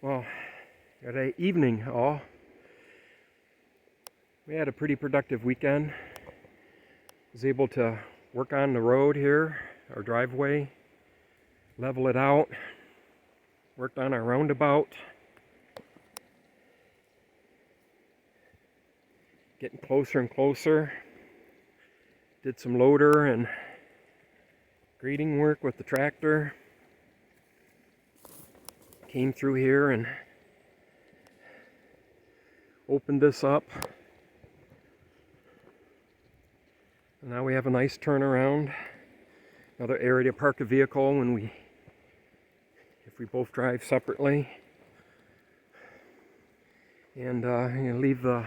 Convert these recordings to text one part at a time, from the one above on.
Well, good evening, all. We had a pretty productive weekend. Was able to work on the road here, our driveway, level it out, worked on our roundabout, getting closer and closer. Did some loader and grading work with the tractor. Came through here and opened this up. And now we have a nice turnaround. Another area to park a vehicle if we both drive separately. And I'm going to leave the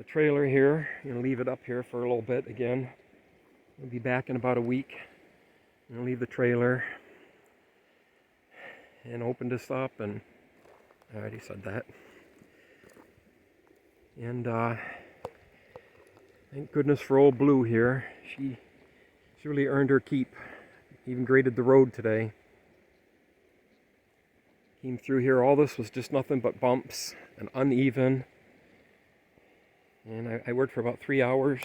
trailer here. I'm going to leave it up here for a little bit again. We'll be back in about a week. I'm going to leave the trailer and open this up, and I already said that. And thank goodness for old Blue here. She really earned her keep. Even graded the road today. Came through here. All this was just nothing but bumps and uneven. And I worked for about 3 hours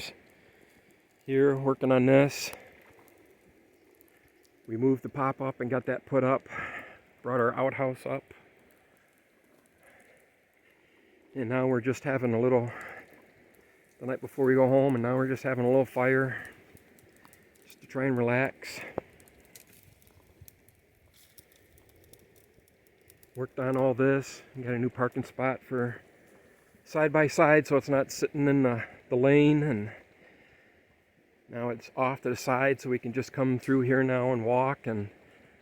here working on this. We moved the pop-up and got that put up. Brought our outhouse up. And now we're just having a little, the night before we go home, and now we're just having a little fire just to try and relax. Worked on all this. Got a new parking spot for side by side so it's not sitting in the lane, and now it's off to the side so we can just come through here now and walk and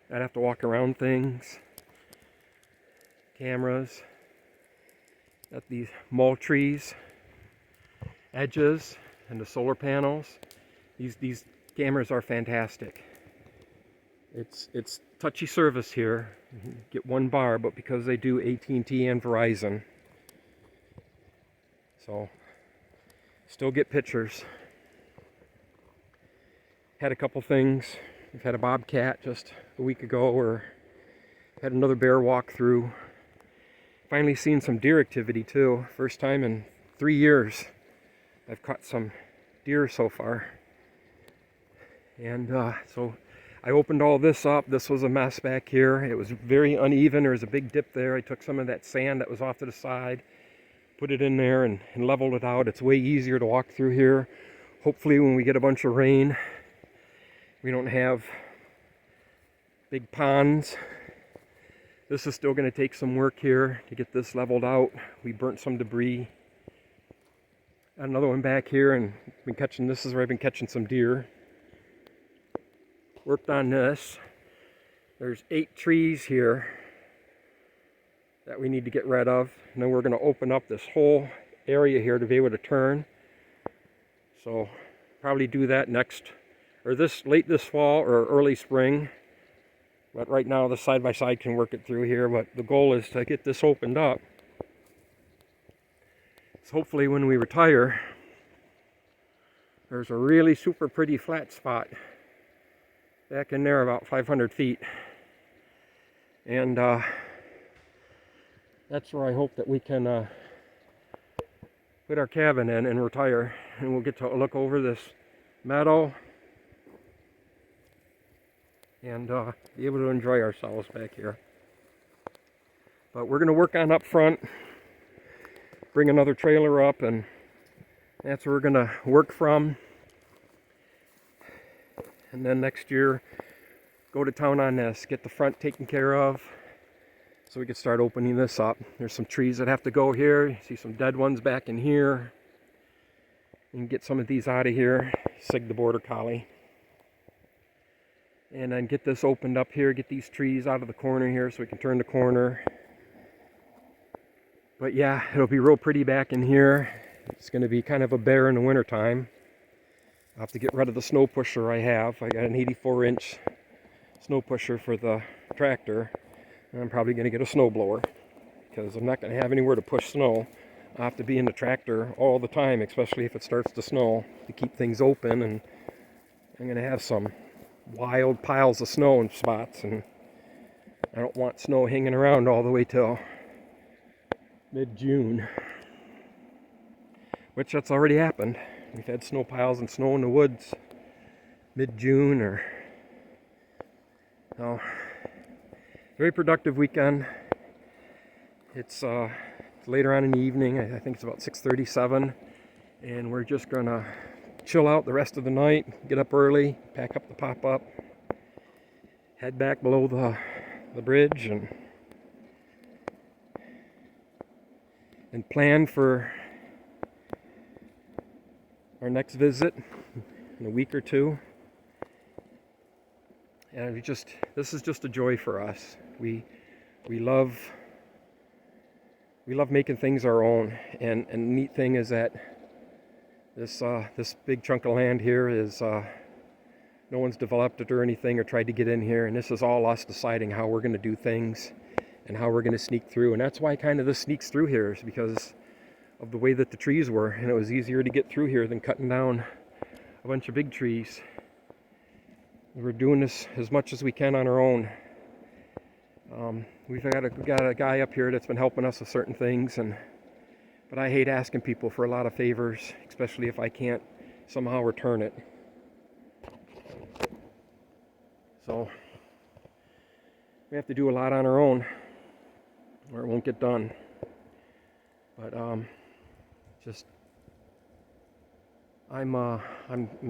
not have to walk around things. Cameras. Got these mulch trees, edges, and the solar panels. These cameras are fantastic. It's touchy service here. You get one bar, but because they do AT&T and Verizon, so still get pictures. Had a couple things. We've had a bobcat just a week ago, or had another bear walk through. Finally seen some deer activity too. First time in 3 years I've caught some deer so far. And so I opened all this up. This was a mess back here. It was very uneven. There was a big dip there. I took some of that sand that was off to the side, put it in there and leveled it out. It's way easier to walk through here. Hopefully when we get a bunch of rain, we don't have big ponds. This is still going to take some work here to get this leveled out. We burnt some debris. Another one back here, and been catching, this is where I've been catching some deer. Worked on this. There's 8 trees here that we need to get rid of. And then we're going to open up this whole area here to be able to turn. So probably do that late this fall or early spring. But right now the side-by-side can work it through here. But the goal is to get this opened up. So hopefully when we retire, there's a really super pretty flat spot back in there about 500 feet. And that's where I hope that we can put our cabin in and retire. And we'll get to look over this meadow and be able to enjoy ourselves back here. But we're going to work on up front, bring another trailer up, and that's where we're going to work from. And then next year, go to town on this, get the front taken care of, so we can start opening this up. There's some trees that have to go here. You see some dead ones back in here. And get some of these out of here, sig the border collie. And then get this opened up here, get these trees out of the corner here so we can turn the corner. But yeah, it'll be real pretty back in here. It's going to be kind of a bear in the wintertime. I'll have to get rid of the snow pusher I have. I got an 84-inch snow pusher for the tractor. And I'm probably going to get a snow blower because I'm not going to have anywhere to push snow. I'll have to be in the tractor all the time, especially if it starts to snow, to keep things open. And I'm going to have some wild piles of snow in spots, and I don't want snow hanging around all the way till mid-June, which that's already happened. We've had snow piles and snow in the woods mid-June, or no. Very productive weekend. It's later on in the evening. I think it's about 6:37, and we're just gonna chill out the rest of the night, get up early, pack up the pop-up, head back below the bridge, and plan for our next visit in a week or two. And this is just a joy for us. We love making things our own, and the neat thing is that this big chunk of land here is no one's developed it or anything or tried to get in here, and this is all us deciding how we're going to do things and how we're going to sneak through. And that's why kind of this sneaks through here, is because of the way that the trees were, and it was easier to get through here than cutting down a bunch of big trees. We're doing this as much as we can on our own. We've got a guy up here that's been helping us with certain things, but I hate asking people for a lot of favors, especially if I can't somehow return it. So we have to do a lot on our own, or it won't get done. But I'm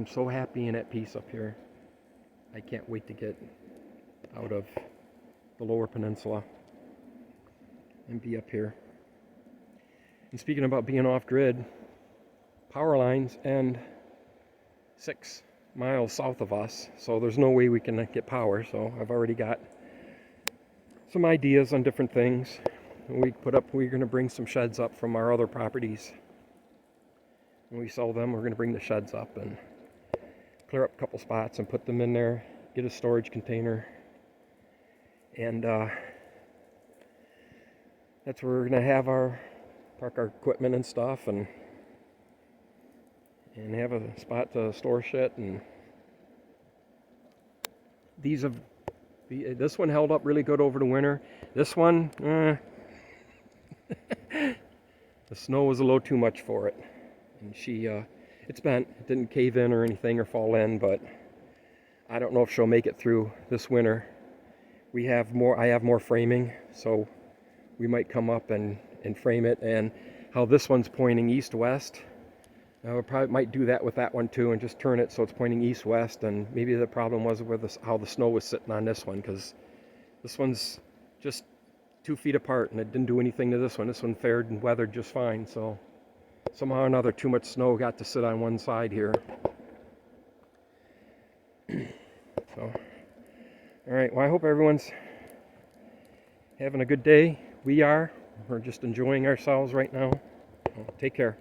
so happy and at peace up here. I can't wait to get out of the lower peninsula and be up here. And speaking about being off grid, power lines end 6 miles south of us, so there's no way we can get power. So I've already got some ideas on different things. We're going to bring some sheds up from our other properties. When we sell them, we're going to bring the sheds up and clear up a couple spots and put them in there, get a storage container, and that's where we're going to park our equipment and stuff, and have a spot to store shit. And this one held up really good over the winter. This one, the snow was a little too much for it, and it's bent. It didn't cave in or anything or fall in, but I don't know if she'll make it through this winter. I have more framing, so we might come up and frame it. And how this one's pointing east-west, we probably might do that with that one too, and just turn it so it's pointing east-west. And maybe the problem was with how the snow was sitting on this one, because this one's just 2 feet apart, and it didn't do anything to this one. This one fared and weathered just fine. So somehow or another, too much snow got to sit on one side here. So, all right. Well, I hope everyone's having a good day. We're just enjoying ourselves right now. Well, take care.